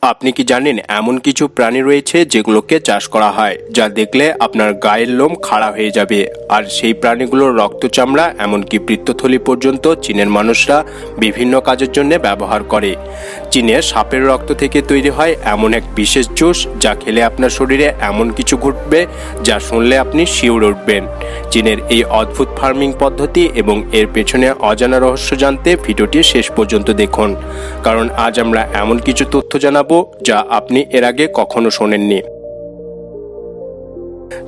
আপনি কি জানেন এমন কিছু প্রাণী রয়েছে যেগুলোকে চাষ করা হয় যা দেখলে আপনার গায়ের লোম খাড়া হয়ে যাবে। আর সেই প্রাণীগুলোর রক্ত, চামড়া, এমনকি পিত্তথলি পর্যন্ত চীনের মানুষরা বিভিন্ন কাজের জন্য ব্যবহার করে। চীনের সাপের রক্ত থেকে তৈরি হয় এমন এক বিশেষ জুস যা খেলে আপনার শরীরে এমন কিছু ঘটবে যা শুনলে আপনি শিউরে উঠবেন। চীনের এই অদ্ভুত ফার্মিং পদ্ধতি এবং এর পেছনে অজানা রহস্য জানতে ভিডিওটি শেষ পর্যন্ত দেখুন, কারণ আজ আমরা এমন কিছু তথ্য জানাবো যা আপনি এর আগে কখনো শোনেননি।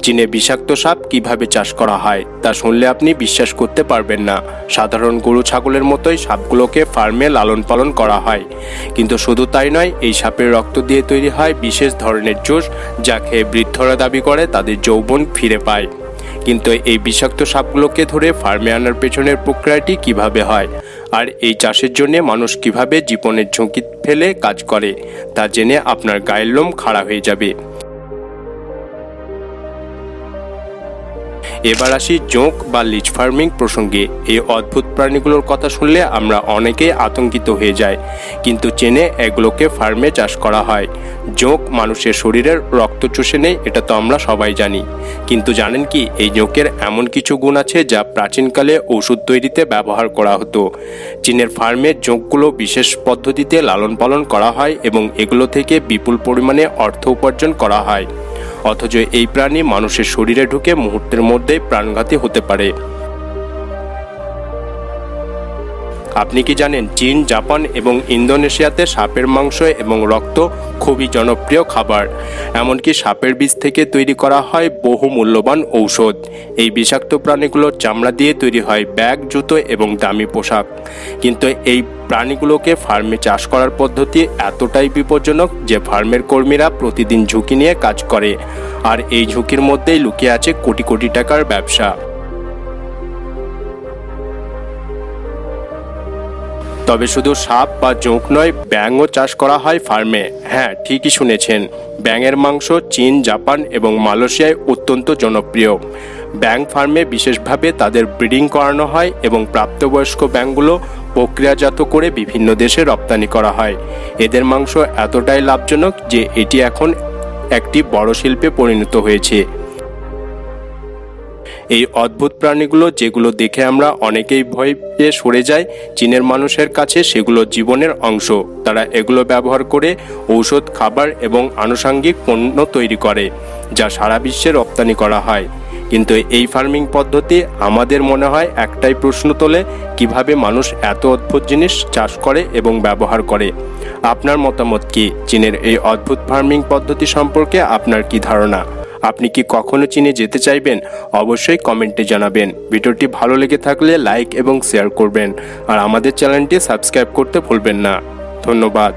চীনে বিষাক্ত সাপ কিভাবে চাষ করা হয় তা শুনলে আপনি বিশ্বাস করতে পারবেন না। সাধারণ গরু ছাগলের মতোই সাপগুলোকে ফার্মে লালন পালন করা হয়, কিন্তু শুধু তাই নয়, এই সাপের রক্ত দিয়ে তৈরি হয় বিশেষ ধরনের জুস যা খেয়ে বৃদ্ধরা দাবি করে তাদের যৌবন ফিরে পায়। কিন্তু এই বিষাক্ত সাপগুলোকে ধরে ফার্মে আনার পেছনের প্রক্রিয়াটি কিভাবে হয়, আর এই চাষের জন্য মানুষ কিভাবে জীবনের ঝুঁকি ফেলে কাজ করে তা জেনে আপনার গায়ের লোম খাড়া হয়ে যাবে। এবার আসি জোঁক বা লিচ ফার্মিং প্রসঙ্গে। এই অদ্ভুত প্রাণীগুলোর কথা শুনলে আমরা অনেকেই আতঙ্কিত হয়ে যাই, কিন্তু চীনে এগুলোকে ফার্মে চাষ করা হয়। জোঁক মানুষের শরীরের রক্ত চুষে নেয়, এটা তো আমরা সবাই জানি। কিন্তু জানেন কি, এই জোঁকের এমন কিছু গুণ আছে যা প্রাচীনকালে ওষুধ তৈরিতে ব্যবহার করা হতো। চীনের ফার্মে জোঁকগুলো বিশেষ পদ্ধতিতে লালন পালন করা হয় এবং এগুলো থেকে বিপুল পরিমাণে অর্থ উপার্জন করা হয়। অথচ এই প্রাণী মানুষের শরীরে ঢুকে মুহূর্তের মধ্যেই প্রাণঘাতী হতে পারে। আপনি কি জানেন চীন, জাপান এবং ইন্দোনেশিয়াতে সাপের মাংস এবং রক্ত খুবই জনপ্রিয় খাবার। এমনকি সাপের বীজ থেকে তৈরি করা হয় বহু মূল্যবান ঔষধ। এই বিষাক্ত প্রাণীগুলোর চামড়া দিয়ে তৈরি হয় ব্যাগ, জুতো এবং দামি পোশাক। কিন্তু এই প্রাণীগুলোকে ফার্মে চাষ করার পদ্ধতি এতটাই বিপজ্জনক যে ফার্মের কর্মীরা প্রতিদিন ঝুঁকি নিয়ে কাজ করে, আর এই ঝুঁকির মধ্যেই লুকিয়ে আছে কোটি কোটি টাকার ব্যবসা। তবে শুধু সাপ বা জোঁক নয়, ব্যাঙও চাষ করা হয় ফার্মে। হ্যাঁ, ঠিকই শুনেছেন, ব্যাঙের মাংস চীন, জাপান এবং মালয়েশিয়ায় অত্যন্ত জনপ্রিয়। ব্যাঙ ফার্মে বিশেষভাবে তাদের ব্রিডিং করানো হয় এবং প্রাপ্তবয়স্ক ব্যাঙগুলো প্রক্রিয়াজাত করে বিভিন্ন দেশে রপ্তানি করা হয়। এদের মাংস এতটাই লাভজনক যে এটি এখন একটি বড় শিল্পে পরিণত হয়েছে। এই অদ্ভুত প্রাণীগুলো যেগুলো দেখে আমরা অনেকেই ভয় পেয়ে সরে যাই, চীনের মানুষের কাছে সেগুলো জীবনের অংশ। তারা এগুলো ব্যবহার করে ঔষধ, খাবার এবং আনুষঙ্গিক পণ্য তৈরি করে, যা সারা বিশ্বে রপ্তানি করা হয়। কিন্তু এই ফার্মিং পদ্ধতি আমাদের মনে হয় একটাই প্রশ্ন তোলে, কিভাবে মানুষ এত অদ্ভুত জিনিস চাষ করে এবং ব্যবহার করে। আপনার মতামত কি? চীনের এই অদ্ভুত ফার্মিং পদ্ধতি সম্পর্কে আপনার কি ধারণা? আপনি কি কখনো চীনে যেতে চাইবেন? অবশ্যই কমেন্টে জানাবেন। ভিডিওটি ভালো লেগে থাকলে লাইক এবং শেয়ার করবেন, আর আমাদের চ্যানেলটি সাবস্ক্রাইব করতে ভুলবেন না। ধন্যবাদ।